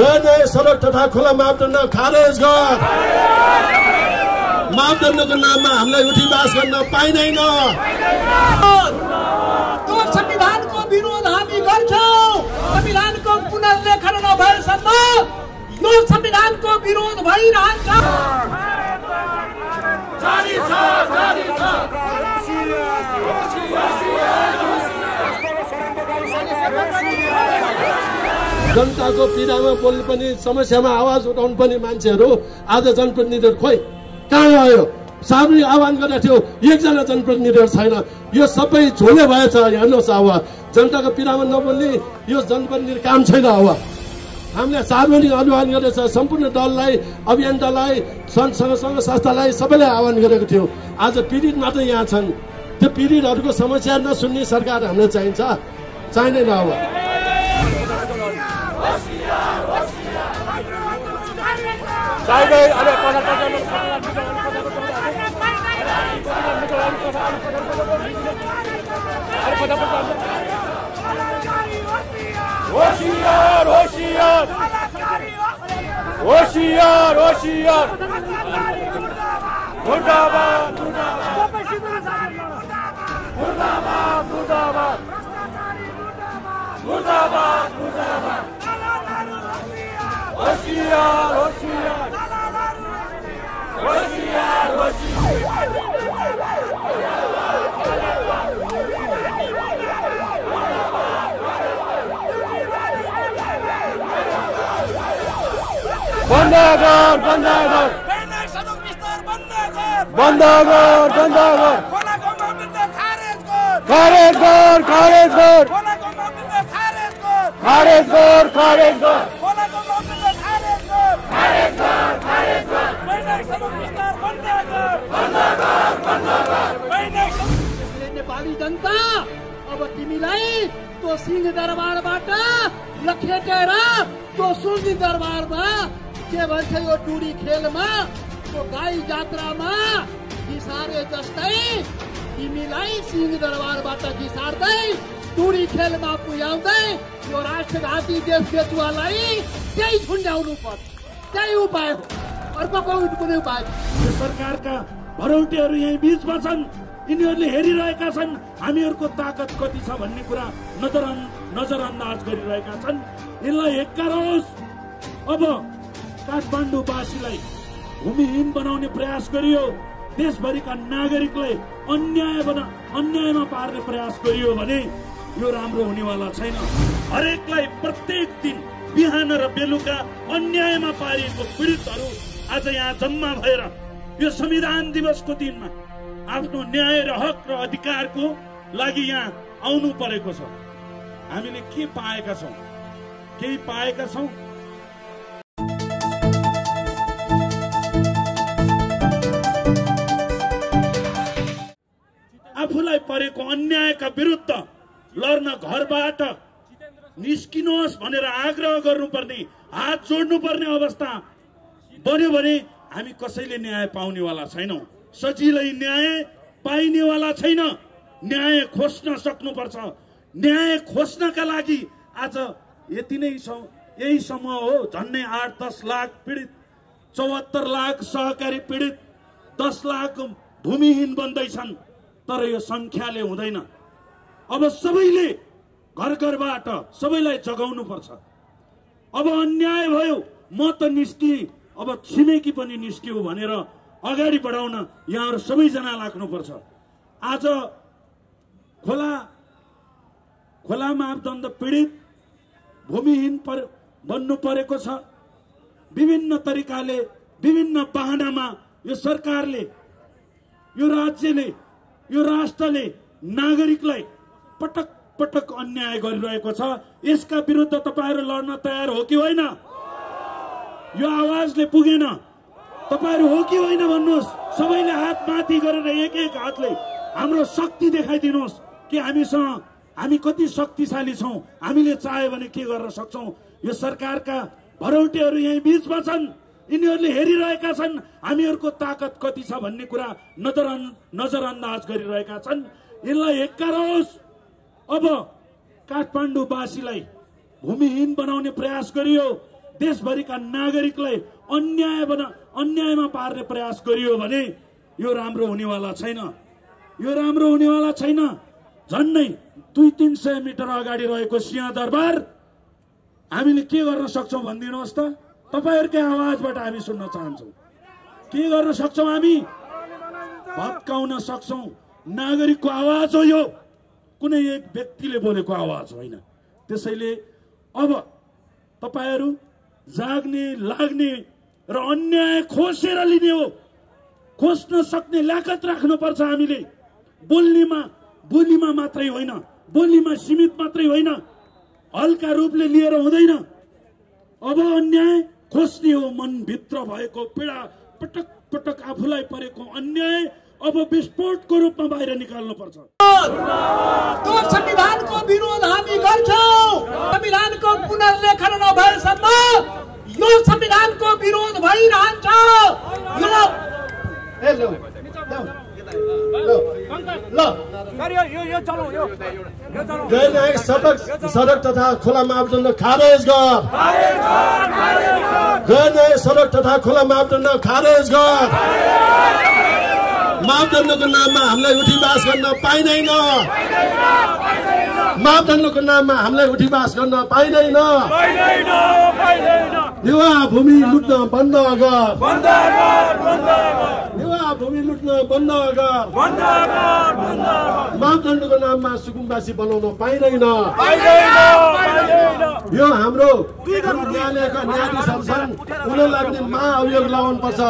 नयाँ सडक तथा खुला मापदण्ड खारेज गर। मापदण्डको नाममा हामीलाई उठी बास गर्न पाइँदैन। त्यो संविधानको विरोध हामी गर्छौँ। संविधानको पुनर्लेखन नभएसम्म यो संविधानको विरोध भइरहन्छ। जनताको पीडामा बोल्नु पनि समस्यामा आवाज उठाउनु पनि मान्छेहरू आज जनप्रतिनिधिहरू खोइ कहाँ गयो? सार्वजनिक आह्वान गरेको थियो, एकजना जनप्रतिनिधिहरू छैन। यो सबै झोले भएछ। हेर्नुहोस्, अब जनताको पीडामा नबोल्ने यो जनप्रतिनिधि काम छैन। अब हामीले सार्वजनिक आह्वान गरेको छ, सम्पूर्ण दललाई, अभियन्तालाई, सङ्घ संस्थालाई सबैलाई आह्वान गरेको थियो। आज पीडित मात्र यहाँ छन्। त्यो पीडितहरूको समस्या नसुन्ने सरकार हामीलाई चाहिन्छ, चाहिँदैन। अब होशियार होशियार होशियार होशियार मुर्दाबाद मुर्दाबाद मुर्दाबाद मुर्दाबाद मुर्दाबाद होशियार होशियार होशियार होशियार बंद कर बंद कर बंद कर बंद कर खारेज कर खारेज कर खारेज कर खारेज कर नेपाली जनता अब तिमीलाई त्यो सिंहदरबारबाट लखेटेर त्यो सुर्दी दरबारमा के भन्छ यो टुडी खेलमा त्यो गाई जात्रामा घिसारे जस्तै तिमीलाई सिंहदरबारबाट घिसार्दै टुडी खेलमा पुर्याउँदै यो राष्ट्रघाती देश बेचुवालाई त्यही छुन्ड्याउनु पर्छ। त्यही उपाय हो, अर्को कुनै उपाय। सरकारका भरौटेहरू यही बीचमा छन्। यिनीहरूले हेरिरहेका छन् हामीहरूको ताकत कति छ भन्ने कुरा नजरअन्दाज गरिरहेका छन्। यिनलाई हेक्कारोस्। अब काठमाडौँवासीलाई भूमिहीन बनाउने प्रयास गरियो, देशभरिका नागरिकलाई अन्यायमा पार्ने प्रयास गरियो भने यो राम्रो हुनेवाला छैन। हरेकलाई प्रत्येक दिन बिहान र बेलुका अन्यायमा पारिएको पीडितहरू आज यहाँ जम्मा भएर यो संविधान दिवसको दिनमा आफ्नो न्याय र हक र अधिकारको लागि यहाँ आउनु परेको छ। हामीले के पाएका छौँ? केही पाएका छौँ? आफूलाई परेको अन्यायका विरुद्ध लड्न घरबाट निस्किनुहोस् भनेर आग्रह गर्नुपर्ने, हात जोड्नुपर्ने अवस्था बन्यो भने हामी कसैले न्याय पाउनेवाला छैनौँ। सजिलै न्याय पाइनेवाला छैन। न्याय खोज्न सक्नुपर्छ। न्याय खोज्नका लागि आज यति नै छौँ। यही समूह हो। झन्डै 8-10 लाख पीडित, 74 लाख सहकारी पीडित, 10 लाख भूमिहीन बन्दैछन्। तर यो संख्याले हुँदैन। अब सबैले घर घरबाट सबैलाई जगाउनु पर्छ। अब अन्याय भयो, म त निस्किएँ, अब छिमेकी पनि निस्कियो भनेर अगाडि बढाउन यहाँहरू सबैजना लाग्नुपर्छ। आज खोला मापदण्ड पीडित भूमिहीन बन्नु परेको छ। विभिन्न तरिकाले, विभिन्न बहानामा यो सरकारले, यो राज्यले, यो राष्ट्रले नागरिकलाई पटक पटक अन्याय गरिरहेको छ। यसका विरुद्ध तपाईहरू लड्न तयार हो कि होइन? यो आवाजले पुगेन। तपाईहरू हो कि होइन भन्नुहोस्। सबैले हात माथि गरेर एक एक हातले हाम्रो शक्ति देखाइदिनुहोस् कि हामी कति शक्तिशाली छौँ। हामीले चाह्यो भने के गर्न सक्छौँ। यो सरकारका भरौटेहरू यही बीचमा छन्। यिनीहरूले हेरिरहेका छन् हामीहरूको ताकत कति छ भन्ने कुरा नजरअन्दाज गरिरहेका छन्। यिनलाई हेक्कारोस्। अब काठमाडौँवासीलाई भूमिहीन बनाउने प्रयास गरियो, देशभरिका नागरिकलाई अन्यायमा पार्ने प्रयास गरियो भने यो राम्रो हुनेवाला छैन। यो राम्रो हुनेवाला छैन। झन्नै 200-300 मिटर अगाडि रहेको सिंहदरबार हामीले के गर्न सक्छौं भनिदिनुहोस् त। तपाईहरुकै आवाजबाट हामी सुन्न चाहन्छौं। के गर्न सक्छौं? हामी भत्काउन सक्छौं। नागरिकको आवाज हो यो, कुनै एक व्यक्तिले बोलेको आवाज होइन। त्यसैले अब तपाईहरु जाग्ने, लाग्ने र अन्याय खोसेर लिने हो। खोज्न सक्ने ल्याकत राख्नुपर्छ हामीले। बोलीमा मात्रै होइन, बोलीमा सीमित मात्रै होइन, हल्का रूपले लिएर हुँदैन। अब अन्याय खोज्ने हो। मनभित्र भएको पीडा, पटक पटक आफूलाई परेको अन्याय अब विस्फोटको रूपमा बाहिर निकाल्नुपर्छ। तो संविधानको विरोध हामी गर्छौं। संविधानको पुनर्लेखन नभएसम्म यो संविधानको विरोध भइरहन्छ। गैरन्यायिक सडक तथा खुला मापदण्ड खारेज गर। गैरन्यायिक सडक तथा खुला मापदण्ड खारेज गर। मापदण्डको नाममा हामीलाई उठीवास गर्न पाइँदैन। मापदण्डको नाममा हामीलाई उठीवास गर्न पाइँदैन। युवा भूमि लुट्न बन्द गर। युवा भूमि लुट्न बन्द गर। मापदण्डको नाममा सुकुम्बासी बनाउन पाइँदैन। यो हाम्रो न्यायालयका न्यायाधीशहरू छन्, उनीहरूलाई पनि महाअभियोग लगाउनुपर्छ।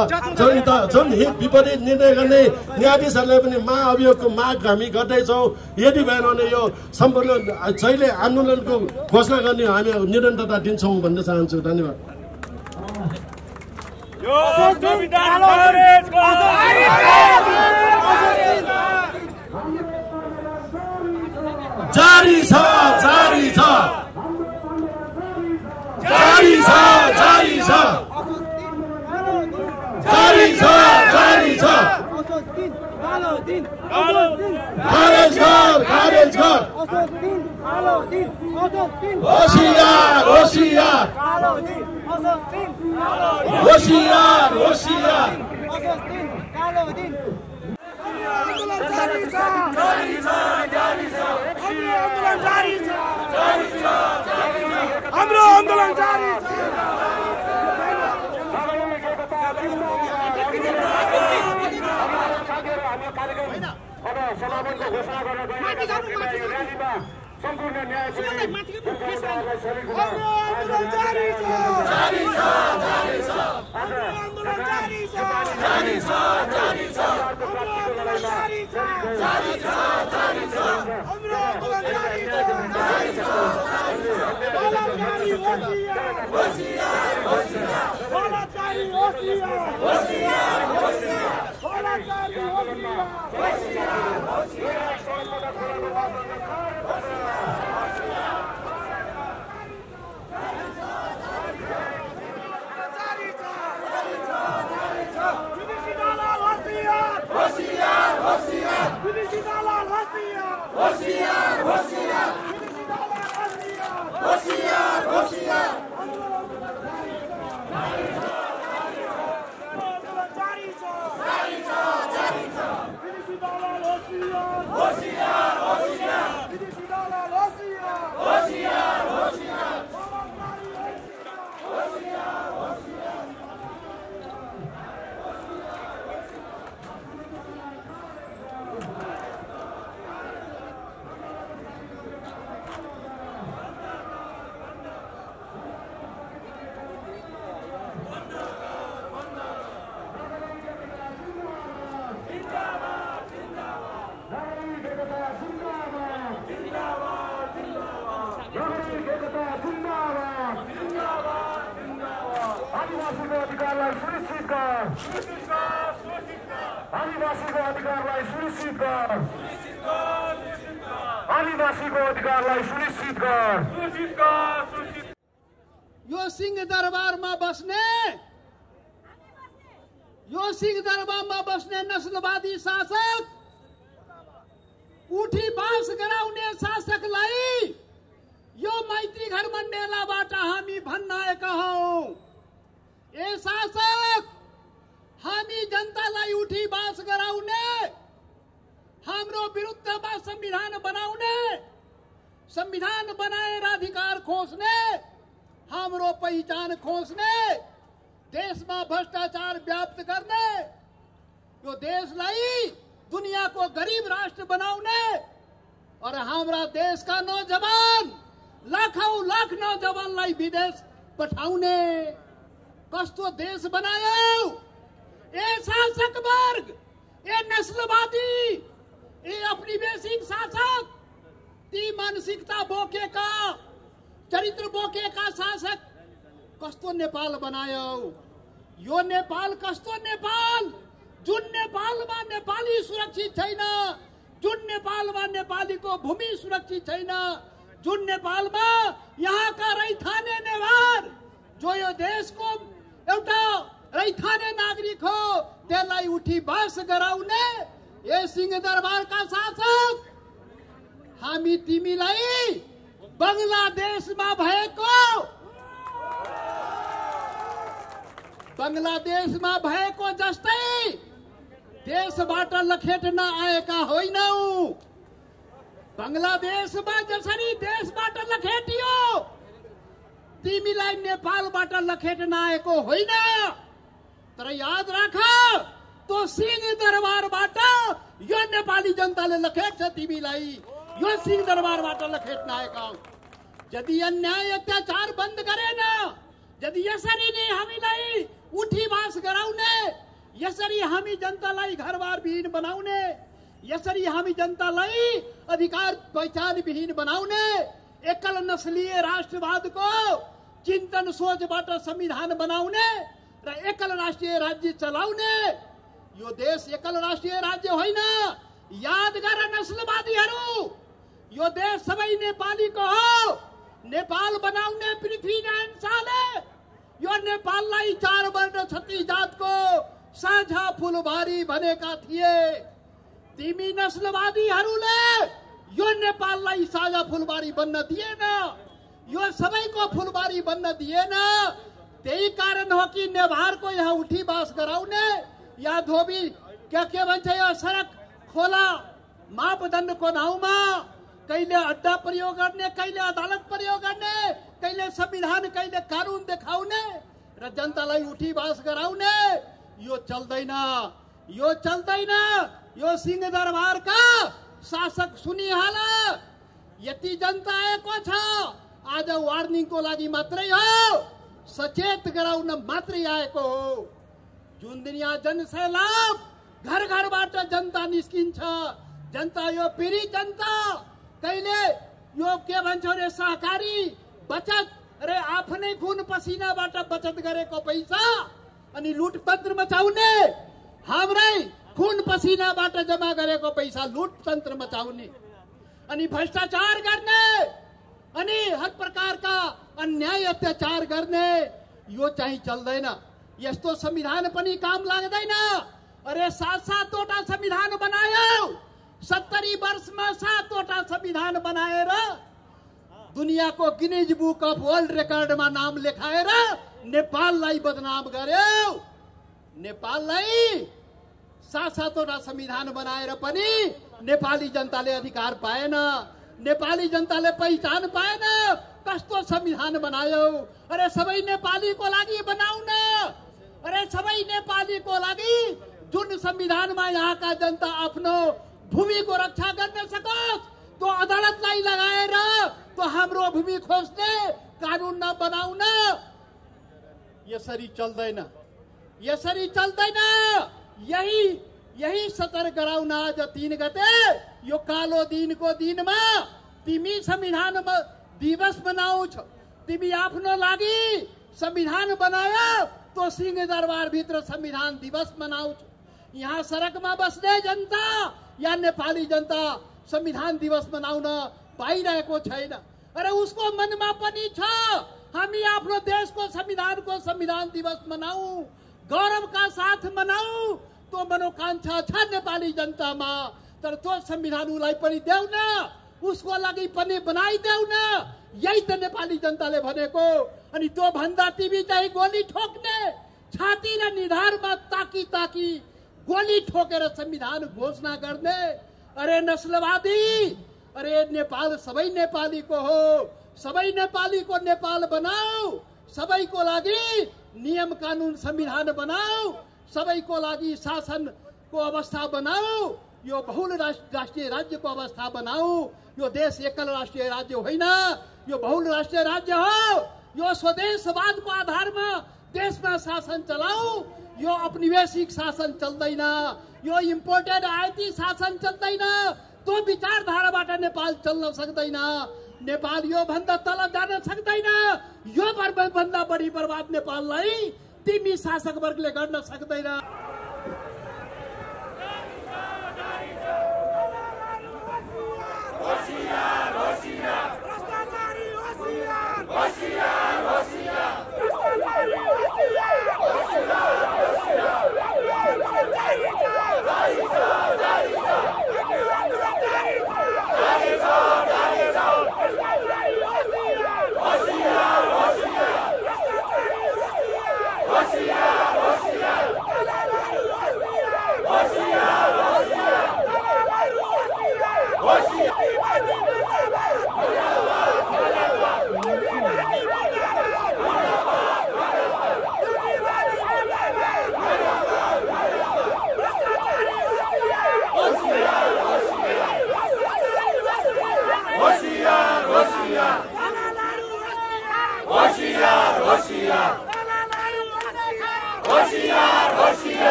जुन हित विपरीत निर्णय गर्ने न्यायाधीशहरूले पनि महाअभियोगको माग हामी गर्दैछौँ। यदि भएन भने यो सम्पूर्ण जहिले आन्दोलनको घोषणा गर्ने हामी निरन्तरता दिन्छौँ भन्न चाहन्छु। धन्यवाद। जारी छ, जारी छ, जारी छ, जारी छ, जारी छ, जारी छ। खारेज गर, खारेज गर। होशियार, होशियार, होशियार, होशियार। हाम्रो आन्दोलन जारी छ। अब समापनको घोषणा गर्न गइरहेका र्यालीमा सम्पूर्ण न्यायसेवी आदिवासीको अधिकारलाई सुनिश्चित गर। आदिवासीको अधिकारलाई सुनिश्चित गर। यो सिंहदरबारमा बस्ने, यो सिंहदरबारमा बस्ने नस्लवादी शासक, उठी बास गराउने शासकलाई यो मैत्री घर मण्डेलाबाट हामी भन्न आएका हौं। ए शासक हामी जनतालाई उठी बास गराउने, हाम्रो विरुद्धमा संविधान बनाउने, संविधान बनाएर अधिकार खोज्ने, हाम्रो पहिचान खोज्ने, देशमा भ्रष्टाचार व्याप्त गर्ने, यो देशलाई दुनियाको गरीब राष्ट्र बनाउने और हाम्रा देशका नौजवान लाखौं लाख नौजवानलाई विदेश पठाउने कस्तो देश बनायो। ए शासक वर्ग, ए नस्लवादी, ए औपनिवेशिक शासक, ती मानसिकता बोकेका, चरित्र बोकेका शासक कस्तो नेपाल बनायो। यो नेपाल कस्तो नेपाल, जुन नेपालमा नेपाली सुरक्षित छैन, जुन नेपालमा नेपालीको भूमि सुरक्षित छैन, जुन नेपालमा यहाँका रैथाने नेवार जो यो देशको एउटा रैथाने नागरिक हो त्यसलाई उठी बास गराउने ए सिंहदरबारका शासक, हामी तिमीलाई बंगलादेशमा भएको जस्तै देशबाट लखेट्न आएका होइनौ। बंगलादेशमा जसरी देशबाट लखेटियो तिमीलाई नेपालबाट लखेट्न आएको होइन। तर याद राख, तो सिंहदरबारबाट यो नेपाली जनताले लखेट्छ तिमीलाई, यो सिंहदरबारबाट लखेट्न आएका। यदि अन्याय अत्याचार बन्द गरेन, यदि यसरी नै हामीलाई उठी बास गराउने, यसरी हामी जनतालाई घरबार विहीन बनाउने, यसरी हामी जनतालाई अधिकार पहिचान विहीन बनाउने, एकल नस्लीय राष्ट्रवादको चिन्तन सोचबाट संविधान बनाउने र एकल राष्ट्रिय राज्य चलाउने, यो देश एकल राष्ट्रिय राज्य होइन। याद गर नस्लवादीहरू, यो देश सबै नेपालीको हो। नेपाल बनाउने पृथ्वीनारायण शाहले यो नेपाललाई 4 वर्ण 36 जातको साझा फुलबारी भनेका थिए। तिमी नस्लवादीहरूले यो नेपाललाई साझा फुलबारी बन्न दिएन, यो सबैको फुलबारी बन्न दिएन। त्यही कारण हो कि नेवारको यहाँ उठी बास गराउने, या धोबी के भन्छ यो सडक खोला मापदण्डको नाउँमा कहिले अड्डा प्रयोग गर्ने, कहिले अदालत प्रयोग गर्ने, कहिले संविधान, कहिले कानून देखाउने र जनतालाई उठी बास गराउने, यो चल्दैन, यो चल्दैन। यो सिंहदरबारका शासक सुनिहाल, यति जनता आएको छ, आज वार्निङको लागि मात्रै हो, सचेत गराउन मात्रै आएको हो। जुन दिन यहाँ जनसैलाब घर घरबाट जनता निस्किन्छ, जनता यो पीडित जनता कहिले यो के भन्छ रे सहकारी बचत रे आफ्नै खुन पसिनाबाट बचत गरेको पैसा अनि लुटतन्त्र मचाउने, हाम्रै खुन पसिनाबाट जम्मा गरेको पैसा लुटतन्त्र मचाउने अनि भ्रष्टाचार गर्ने अनि हर प्रकारका अन्याय अत्याचार गर्ने, यो चाहिँ चल्दैन। यस्तो संविधान पनि काम लाग्दैन। अरे 7-7वटा संविधान बनायो, 70 वर्षमा 7वटा संविधान बनाएर दुनियाँको गिनिज बुक अफ वर्ल्ड रेकर्डमा नाम लेखाएर नेपाललाई बदनाम गर्यो। नेपाललाई 7-7वटा संविधान बनाएर पनि नेपाली जनताले अधिकार पाएन, नेपाली जनताले पहिचान पाएन। कस्तो संविधान बनायो। अरे सबै नेपालीको लागि बनाउन, अरे सबै नेपालीको लागि जुन संविधानमा यहाँका जनता आफ्नो भूमिको रक्षा गर्न सकोस्, तो अदालतलाई लगाएर तो हाम्रो भूमि खोज्ने कानून नबनाउन, यसरी चल्दैन, यसरी चल्दैन। यही सतर्क गराउन आज 3 गते यो कालो दिनको दिनमा तिमी संविधान दिवस मनाउँछ। तिमी आफ्नो लागि संविधान बनायो तो सिंहदरबार भित्र संविधान दिवस मनाउँछ। यहाँ सडकमा बस्ने जनता या नेपाली जनता संविधान दिवस मनाउन पाइरहेको छैन। अरे उसको मनमा पनि छ हामी आफ्नो देशको संविधानको संविधान दिवस मनाऊ, गौरवका साथ मनाऊ, तो मनोकांक्षा छ नेपाली जनतामा। तर त्यो संविधान उसलाई पनि देऊ न, उसको लागि पनि बनाइदेऊ न। यही त नेपाली जनताले भनेको। अनि त्यो भन्दा तिमी चाहिँ गोली ठोक्ने, छाती र निधारमा ताकी ताकी गोली ठोकेर संविधान घोषणा गर्ने। अरे नस्लवादी, अरे नेपाल सबै नेपालीको हो, सबै नेपालीको नेपाल बनाऊ, सबैको लागि नियम कानुन संविधान बनाऊ, सबैको लागि शासनको अवस्था बनाऊ, यो बहुल राष्ट्रिय राज्यको अवस्था बनाऊ। यो देश एकल राष्ट्रिय राज्य होइन, यो बहुल राष्ट्रिय राज्य हो। यो स्वदेशवादको आधारमा देशमा शासन चलाऊ, यो औपनिवेशिक शासन चल्दैन, यो इम्पोर्टेड आयाती शासन चल्दैन। त्यो विचारधाराबाट नेपाल चल्न सक्दैन। नेपाल यो भन्दा तल जान सक्दैन। यो भन्दा बढी बर्बाद नेपाललाई तिमी शासक वर्गले गर्न सक्दैन।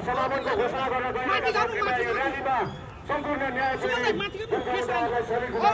समापनको घोषणा गर्न गइरहेका छौँ। यो र्यालीमा सम्पूर्ण न्यायप्रेमी जनताहरूलाई सबै कुरा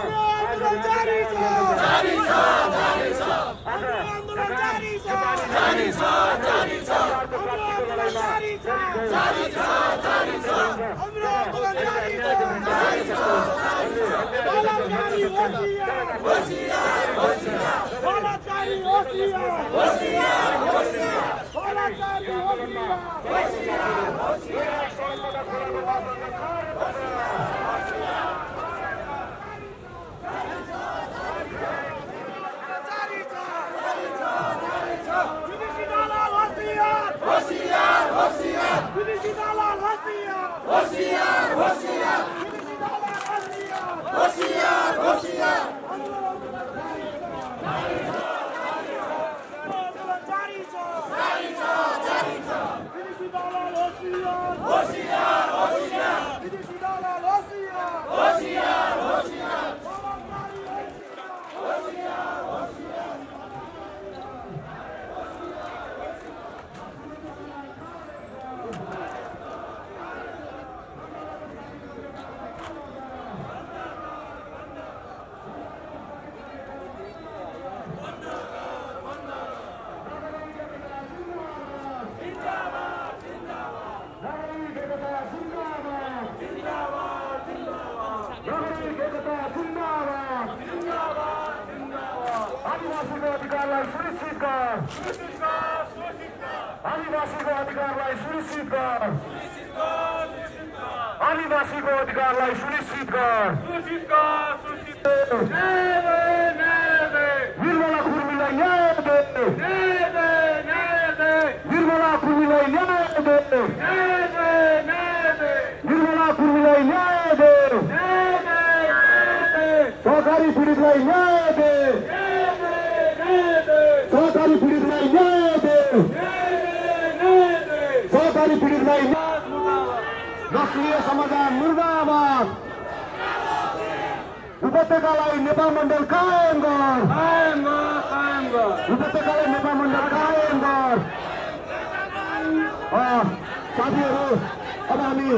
आदिवासीको अधिकारलाई सुनिश्चित गर, आदिवासीको अधिकारलाई सुनिश्चित गर, आदिवासीको अधिकारलाई सुनिश्चित गर। निर्मला कुर्मीलाई न्याय दे, निर्मला कुर्मीलाई न्याय दे, निर्मला कुर्मीलाई न्याय दे, सहकारी पीडितलाई न्याय दे, सहकारी पीडितलाई न्याय दे, सहकारी पीडितलाई नस्लीय समाधान मुर्दाबाद। उपत्यकालाई नेपाल मण्डल कायम गर, उपत्यकालाई नेपाल मण्डल कायम गर। साथीहरू, अब हामी यो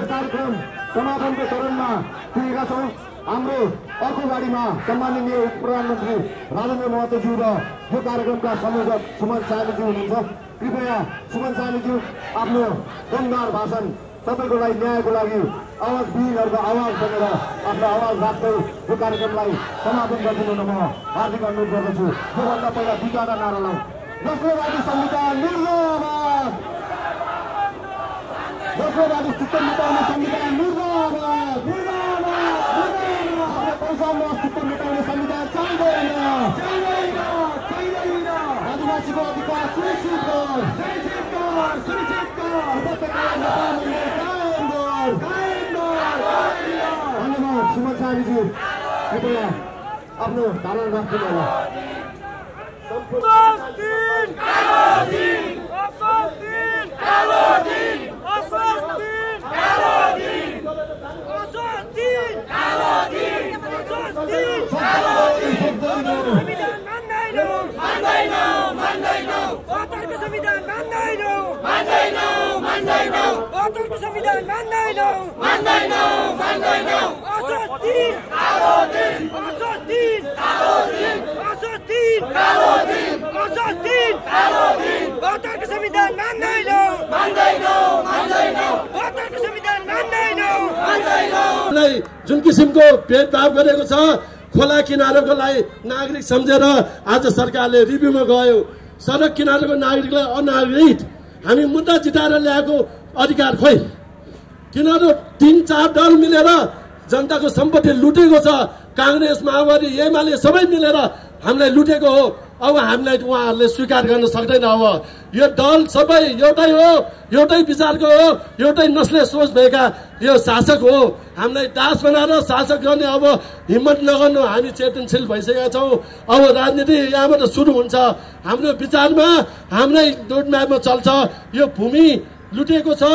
कार्यक्रम समापनको चरणमा पुगेका छौँ। हाम्रो अर्को गाडीमा सम्माननीय उप प्रधानमन्त्री राजेन्द्र महतोज्यू र यो कार्यक्रमका संयोजक सुमन साहनीज्यू हुनुहुन्छ। कृपया सुमन साहनीज्यू आफ्नो दमदार भाषण सबैको लागि न्यायको लागि आवाजविहीनहरूको आवाज बनेर आफ्नो आवाज राख्दै यो कार्यक्रमलाई समापन गरिदिनु म हार्दिक अनुरोध गर्दछु। योभन्दा पहिला दुईवटा नारा लाउँ। दोस्रोवादी संविधान मुर्दाबाद, दोस्रोवादी चित्त मिटाउने संविधान मुर्दाबाद, पैसामा अस्तित्व मेटाउने संविधान चाहिँदैन, आदिवासीको अधिकार सुनिश्चित गर, उपत्यकालाई नेपाल मण्डल कायम गर। धन्यवाद। सुमन साहनीज्यू कृपया आफ्नो धारणा राख्नु होला। जुन किसिमको भेदभाव गरेको छ, खोला किनारको लागि नागरिक सम्झेर आज सरकारले रिभ्यूमा गयो। सडक किनारको नागरिकलाई अनागरिक हामी मुद्दा जिताएर ल्याएको अधिकार खोइ। किनभने 3-4 दल मिलेर जनताको सम्पत्ति लुटेको छ। कांग्रेस, माओवादी, एमाले सबै मिलेर हामीलाई लुटेको हो। अब हामीलाई उहाँहरूले स्वीकार गर्न सक्दैन। अब यो दल सबै एउटै हो, एउटै विचारको हो, एउटै नस्ले सोच भएका यो शासक हो। हामीलाई दास बनाएर शासक गर्ने अब हिम्मत नगर्नु। हामी चेतनशील भइसकेका छौँ। अब राजनीति यहाँबाट सुरु हुन्छ। हाम्रो विचारमा हाम्रै रोडम्यापमा चल्छ। यो भूमि लुटेको छ,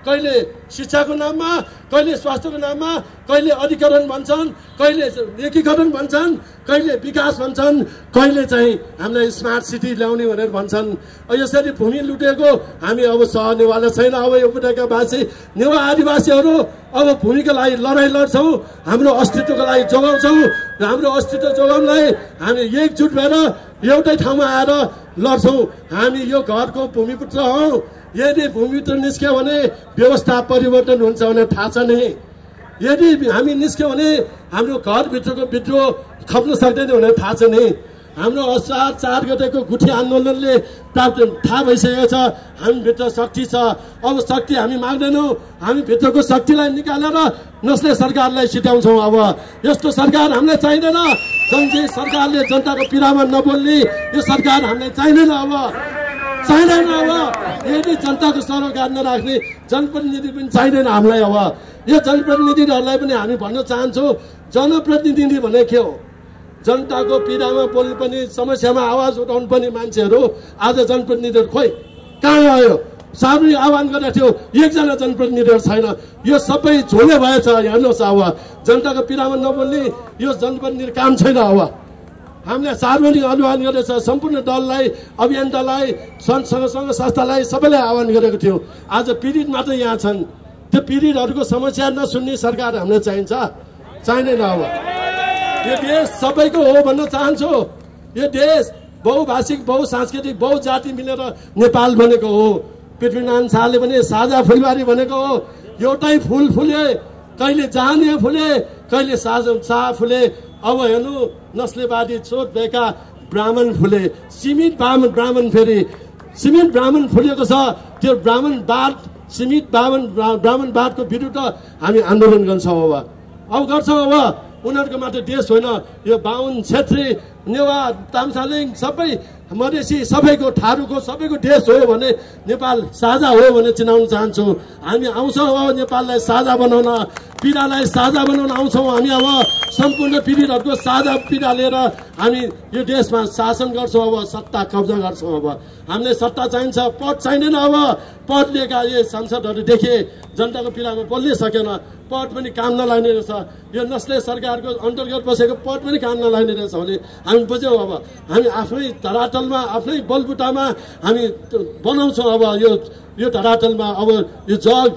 कहिले शिक्षाको नाममा, कहिले स्वास्थ्यको नाममा, कहिले अधिकरण भन्छन्, कहिले एकीकरण भन्छन्, कहिले विकास भन्छन्, कहिले चाहिँ हामीलाई स्मार्ट सिटी ल्याउने भनेर भन्छन्। यसरी भूमि लुटेको हामी अब सहनेवाला छैन। अब यो उपत्यकावासी नेवा आदिवासीहरू अब भूमिको लागि लडाइँ लड्छौँ, हाम्रो अस्तित्वको लागि जोगाउँछौँ। हाम्रो अस्तित्व जोगाउनलाई हामी एकजुट भएर एउटै ठाउँमा आएर लड्छौँ। हामी यो घरको भूमिपुत्र हौँ। यदि भूमिपुत्र निस्क्यो भने व्यवस्था परिवर्तन हुन्छ भने थाहा छ नि। यदि हामी निस्क्यो भने हाम्रो घरभित्रको विद्रोह खप्न सक्दैन भने थाहा छ नि। हाम्रो असार 4 गतेको गुठी आन्दोलनले प्राप्त थाहा भइसकेको छ हामीभित्र शक्ति छ। अब शक्ति हामी माग्दैनौँ, हामी भित्रको शक्तिलाई निकालेर नस्ले सरकारलाई सिटाउँछौँ। अब यस्तो सरकार हामीलाई चाहिँदैन। जन्जी सरकारले जनताको पीडामा नबोल्ने यो सरकार हामीलाई चाहिँदैन। अब चाहिँदैन। अब यदि जनताको सरोकार नराख्ने जनप्रतिनिधि पनि चाहिँदैन हामीलाई। अब यो जनप्रतिनिधिहरूलाई पनि हामी भन्न चाहन्छौँ, जनप्रतिनिधि भने के हो? जनताको पीडामा बोल्नु पनि, समस्यामा आवाज उठाउनु पनि मान्छेहरू आज जनप्रतिनिधिहरू खोइ कहाँ गयो? सार्वजनिक आह्वान गरेको थियो, एकजना जनप्रतिनिधिहरू छैन। यो सबै झोले भएछ। हेर्नुहोस्, अब जनताको पीडामा नबोल्ने यो जनप्रतिनिधि काम छैन। अब हामीले सार्वजनिक आह्वान गरेको छ, सम्पूर्ण दललाई, अभियन्तालाई, सङ्घ संस्थालाई सबैलाई आह्वान गरेको थियो। आज पीडित मात्र यहाँ छन्। त्यो पीडितहरूको समस्या नसुन्ने सरकार हामीलाई चाहिन्छ? चाहिँदैन। अब यो देश सबैको हो भन्न चाहन्छु। यो देश बहुभाषिक, बहुसांस्कृतिक, बहुजाति मिलेर नेपाल बनेको हो। पृथ्वीनारायण शाहले पनि साझा फुलबारी भनेको हो। एउटै फुल फुले, कहिले जहानिया फुले, कहिले शाह फुले। अब हेर्नु, नस्लेवादी चोट भएका ब्राह्मण फुले, सीमित ब्राह्मण फेरि सीमित ब्राह्मण फुलेको छ। त्यो ब्राह्मणवाद, सीमित ब्राह्मणवादको विरुद्ध हामी आन्दोलन गर्छौँ। अब गर्छौँ। अब उनीहरूको मात्र देश होइन, यो बाहुन, छेत्री, नेवा, तामसालिङ सबै मधेसी सबैको, थारूको सबैको देश हो भने नेपाल साझा हो भने चिनाउन चाहन्छु। हामी आउँछौँ अब नेपाललाई साझा बनाउन, पीडालाई साझा बनाउन आउँछौँ। हामी अब सम्पूर्ण पीडितहरूको साझा पीडा लिएर हामी यो देशमा शासन गर्छौँ। अब सत्ता कब्जा गर्छौँ। अब हामीलाई सत्ता चाहिन्छ, पद चाहिँदैन। अब पद लिएका यो सांसदहरू देखे जनताको पीडामा बोल्नै सकेन। पद पनि काम नलाग्ने रहेछ। यो नस्ले सरकारको अन्तर्गत बसेको पद पनि काम नलाग्ने रहेछ भने हामी बुझ्यौँ। अब हामी आफ्नै धरातलमा, आफ्नै बलबुटामा हामी बनाउँछौँ। अब यो धरातलमा अब यो जग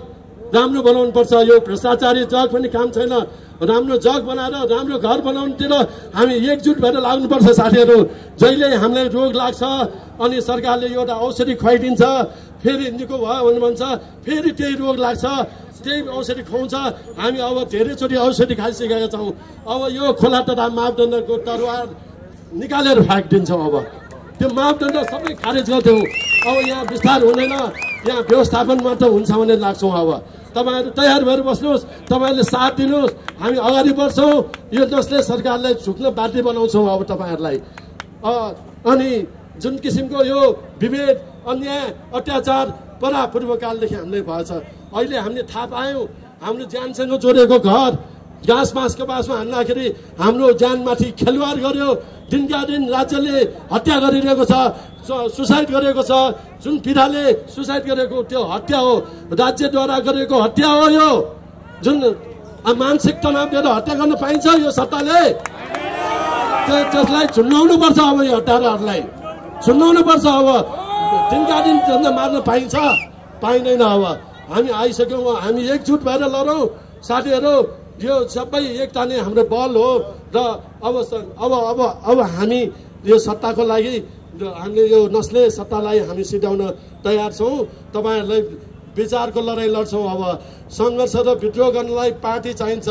राम्रो बनाउनु पर्छ। यो भ्रष्टाचारी जग पनि काम छैन। राम्रो जग बनाएर राम्रो घर बनाउनुतिर हामी एकजुट भएर लाग्नुपर्छ साथीहरू। जहिले हामीलाई रोग लाग्छ अनि सरकारले एउटा औषधि खुवाइदिन्छ, फेरि निको भयो भने भन्छ, फेरि त्यही रोग लाग्छ, त्यही औषधि खुवाउँछ। हामी अब धेरैचोटि औषधि खाइसकेका छौँ। अब यो खोला तथा मापदण्डको तरवार निकालेर फ्याँकिदिन्छौँ। अब त्यो मापदण्ड सबै खारेज गर्थ्यौँ। अब यहाँ विस्तार हुँदैन, यहाँ व्यवस्थापन मात्र हुन्छ भन्ने लाग्छौँ। अब तपाईँहरू तयार भएर बस्नुहोस्, तपाईँहरूले साथ दिनुहोस्, हामी अगाडि बढ्छौँ। यो नस्ले सरकारलाई झुक्न बाध्य बनाउँछौँ अब तपाईँहरूलाई। अनि जुन किसिमको यो विभेद, अन्याय, अत्याचार पूर्वकालदेखि हामीलाई भएछ। अहिले हामीले थाहा पायौँ, हाम्रो ज्यानसँग जोडेको घर घाँस बाँसको बासमा हान्दाखेरि हाम्रो ज्यानमाथि खेलवाड गर्यो। दिनका दिन राज्यले हत्या गरिरहेको छ, सुसाइड गरेको छ। जुन पीडाले सुसाइड गरेको त्यो हत्या हो, राज्यद्वारा गरेको हत्या हो। यो जुन मानसिक तनाव दिएर हत्या गर्न पाइन्छ यो सत्ताले? त्यसलाई झुन्डाउनु पर्छ। अब यो हत्याराहरूलाई झुन्डाउनु पर्छ। अब दिनका दिन मार्न पाइन्छ? पाइँदैन। अब हामी आइसक्यौँ। हामी एकजुट भएर लडौँ साथीहरू। यो सबै एकता नै हाम्रो बल हो। र अब हामी यो सत्ताको लागि हामीले यो नस्ले सत्तालाई हामी सिधाउन तयार छौँ। तपाईँहरूलाई विचारको लडाइँ लड्छौँ। अब सङ्घर्ष र विद्रोह गर्नलाई पार्टी चाहिन्छ।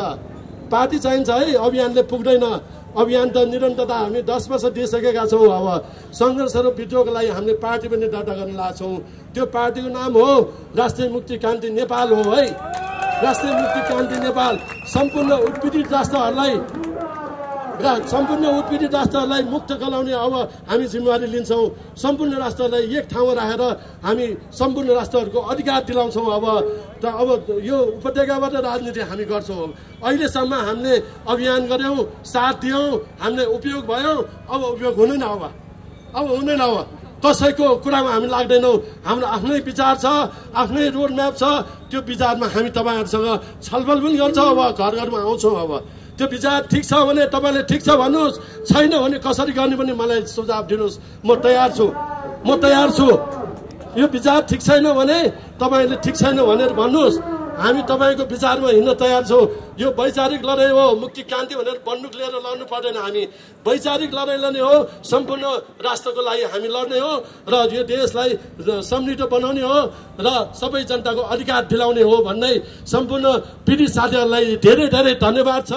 पार्टी चाहिन्छ है, अभियानले पुग्दैन। अभियान त निरन्तरता हामी 10 वर्ष दिइसकेका छौँ। अब सङ्घर्ष र विद्रोहको लागि हामीले पार्टी पनि दर्ता गर्न लाग्छौँ। त्यो पार्टीको नाम हो राष्ट्रिय मुक्ति क्रान्ति नेपाल हो है। राष्ट्रिय मुक्ति क्रान्ति नेपाल सम्पूर्ण उत्पीडित राष्ट्रहरूलाई मुक्त गराउने अब हामी जिम्मेवारी लिन्छौँ। सम्पूर्ण राष्ट्रलाई एक ठाउँमा राखेर हामी सम्पूर्ण राष्ट्रहरूको अधिकार दिलाउँछौँ। अब यो उपत्यकाबाट राजनीति हामी गर्छौँ। अहिलेसम्म हामीले अभियान गऱ्यौँ, साथ दियौँ, हामीले उपयोग भयो। अब उपयोग हुँदैन। अब हुँदैन। अब कसैको कुरामा हामी लाग्दैनौँ। हाम्रो आफ्नै विचार छ, आफ्नै रोड म्याप छ। त्यो विचारमा हामी तपाईँहरूसँग छलफल पनि गर्छौँ। अब घर घरमा आउँछौँ। अब त्यो विचार ठिक छ भने तपाईँले ठिक छ भन्नुहोस्, छैन भने कसरी गर्ने पनि मलाई सुझाव दिनुहोस्। म तयार छु। यो विचार ठिक छैन भने तपाईँले ठिक छैन भनेर भन्नुहोस्। हामी तपाईँको विचारमा हिँड्न तयार छौँ। यो वैचारिक लडाइँ हो, मुक्ति क्रान्ति भनेर बन्दुक लिएर लड्नु पर्दैन। हामी वैचारिक लडाइँ लड्ने हो, सम्पूर्ण राष्ट्रको लागि हामी लड्ने हो र यो देशलाई समृद्ध बनाउने हो र सबै जनताको अधिकार दिलाउने हो भन्दै सम्पूर्ण पीडित साथीहरूलाई धेरै धेरै धन्यवाद छ।